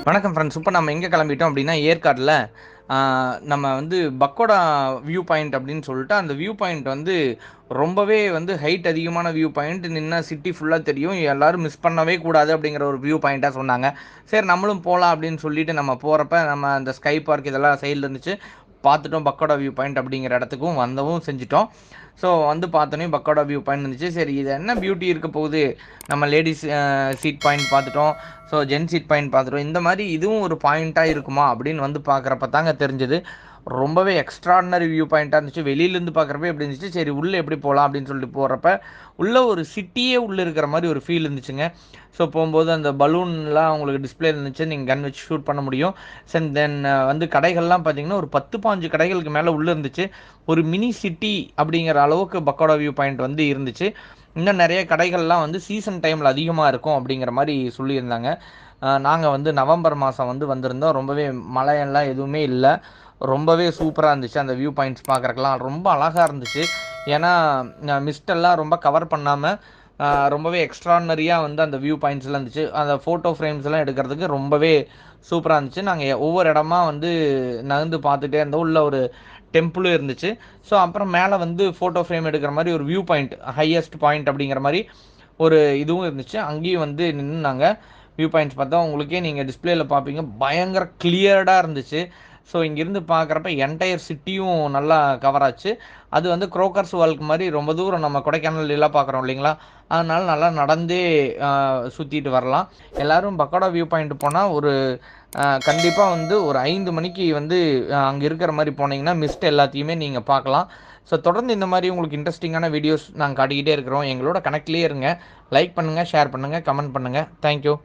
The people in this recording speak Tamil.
வணக்கம் ஃப்ரெண்ட்ஸ். இப்போ நம்ம எங்கே கிளம்பிட்டோம் அப்படின்னா ஏற்காடில் நம்ம வந்து பக்கோடா வியூ பாயிண்ட் அப்படின்னு சொல்லிட்டு அந்த வியூ பாயிண்ட் வந்து ரொம்பவே வந்து ஹைட் அதிகமான வியூ பாயிண்ட். நின்னா சிட்டி ஃபுல்லாக தெரியும், எல்லோரும் மிஸ் பண்ணவே கூடாது அப்படிங்கிற ஒரு வியூ பாயிண்ட்டாக சொன்னாங்க. சரி நம்மளும் போகலாம் அப்படின்னு சொல்லிட்டு நம்ம போகிறப்ப நம்ம அந்த ஸ்கை பார்க் இதெல்லாம் சைடில் இருந்துச்சு, பார்த்துட்டோம். பக்கோடா வியூ பாயிண்ட் அப்படிங்கிற இடத்துக்கும் வந்தவும் செஞ்சிட்டோம். ஸோ வந்து பார்த்தோன்னே பக்கோடா வியூ பாயிண்ட் இருந்துச்சு. சரி இது என்ன பியூட்டி இருக்க போகுது, நம்ம லேடிஸ் சீட் பாயிண்ட் பார்த்துட்டோம், ஸோ ஜென் சீட் பாயிண்ட் பார்த்துட்டோம், இந்த மாதிரி இதுவும் ஒரு பாயிண்ட்டாக இருக்குமா அப்படின்னு வந்து பார்க்குறப்ப தாங்க தெரிஞ்சது. ரொம்பவே எக்ஸ்ட்ராடினரி வியூ பாயிண்ட்டாக இருந்துச்சு. வெளியிலேருந்து பார்க்குறப்ப எப்படி இருந்துச்சு, சரி உள்ளே எப்படி போகலாம் அப்படின்னு சொல்லிட்டு போகிறப்ப உள்ளே ஒரு சிட்டியே உள்ளே இருக்கிற மாதிரி ஒரு ஃபீல் இருந்துச்சுங்க. ஸோ போகும்போது அந்த பலூன்லாம் உங்களுக்கு டிஸ்பிளே இருந்துச்சு, நீங்கள் கன் வச்சு ஷூட் பண்ண முடியும். தென் வந்து கடைகள்லாம் பார்த்தீங்கன்னா ஒரு 10-15 கடைகளுக்கு மேலே உள்ளே இருந்துச்சு. ஒரு மினி சிட்டி அப்படிங்கிற அளவுக்கு பக்கோடா வியூ பாயிண்ட் வந்து இருந்துச்சு. இன்னும் நிறைய கடைகள்லாம் வந்து சீசன் டைமில் அதிகமாக இருக்கும் அப்படிங்கிற மாதிரி சொல்லியிருந்தாங்க. நாங்கள் வந்து நவம்பர் மாதம் வந்து வந்திருந்தோம். ரொம்பவே மழையெல்லாம் எதுவுமே இல்லை, ரொம்பவே சூப்பராக இருந்துச்சு. அந்த வியூ பாயிண்ட்ஸ் பார்க்குறக்கெல்லாம் ரொம்ப அழகாக இருந்துச்சு. ஏன்னா மிஸ்டெல்லாம் ரொம்ப கவர் பண்ணாமல் ரொம்பவே எக்ஸ்ட்ரானரியாக வந்து அந்த வியூ பாயிண்ட்ஸ்லாம் இருந்துச்சு. அந்த ஃபோட்டோ ஃப்ரேம்ஸ்லாம் எடுக்கிறதுக்கு ரொம்பவே சூப்பராக இருந்துச்சு. நாங்கள் ஒவ்வொரு இடமா வந்து நகர்ந்து பார்த்துட்டே இருந்தோம். உள்ள ஒரு டெம்பிளும் இருந்துச்சு. ஸோ அப்புறம் மேலே வந்து ஃபோட்டோ ஃப்ரேம் எடுக்கிற மாதிரி ஒரு வியூ பாயிண்ட், ஹையஸ்ட் பாயிண்ட் அப்படிங்கிற மாதிரி ஒரு இதுவும் இருந்துச்சு. அங்கேயும் வந்து நின்று நாங்கள் வியூ பாயிண்ட்ஸ் பார்த்தோம். உங்களுக்கே நீங்கள் டிஸ்பிளேயில் பார்ப்பீங்க, பயங்கர கிளியர்டாக இருந்துச்சு. ஸோ இங்கேருந்து பார்க்குறப்ப என்டையர் சிட்டியும் நல்லா கவர் ஆச்சு. அது வந்து குரோக்கர்ஸ் வால்க் மாதிரி ரொம்ப தூரம் நம்ம கொடைக்கானல்லாம் பார்க்குறோம் இல்லைங்களா, அதனால நல்லா நடந்தே சுற்றிட்டு வரலாம். எல்லோரும் பக்கோடா வியூ பாயிண்ட் போனால் ஒரு கண்டிப்பாக வந்து ஒரு 5 மணிக்கு வந்து அங்கே இருக்கிற மாதிரி போனீங்கன்னா மிஸ்ட் எல்லாத்தையுமே நீங்கள் பார்க்கலாம். ஸோ தொடர்ந்து இந்த மாதிரி உங்களுக்கு இன்ட்ரெஸ்டிங்கான வீடியோஸ் நாங்கள் காட்டிக்கிட்டே இருக்கிறோம். எங்களோட கனெக்ட்லேயே இருங்க. லைக் பண்ணுங்கள், ஷேர் பண்ணுங்கள், கமெண்ட் பண்ணுங்கள். தேங்க்யூ.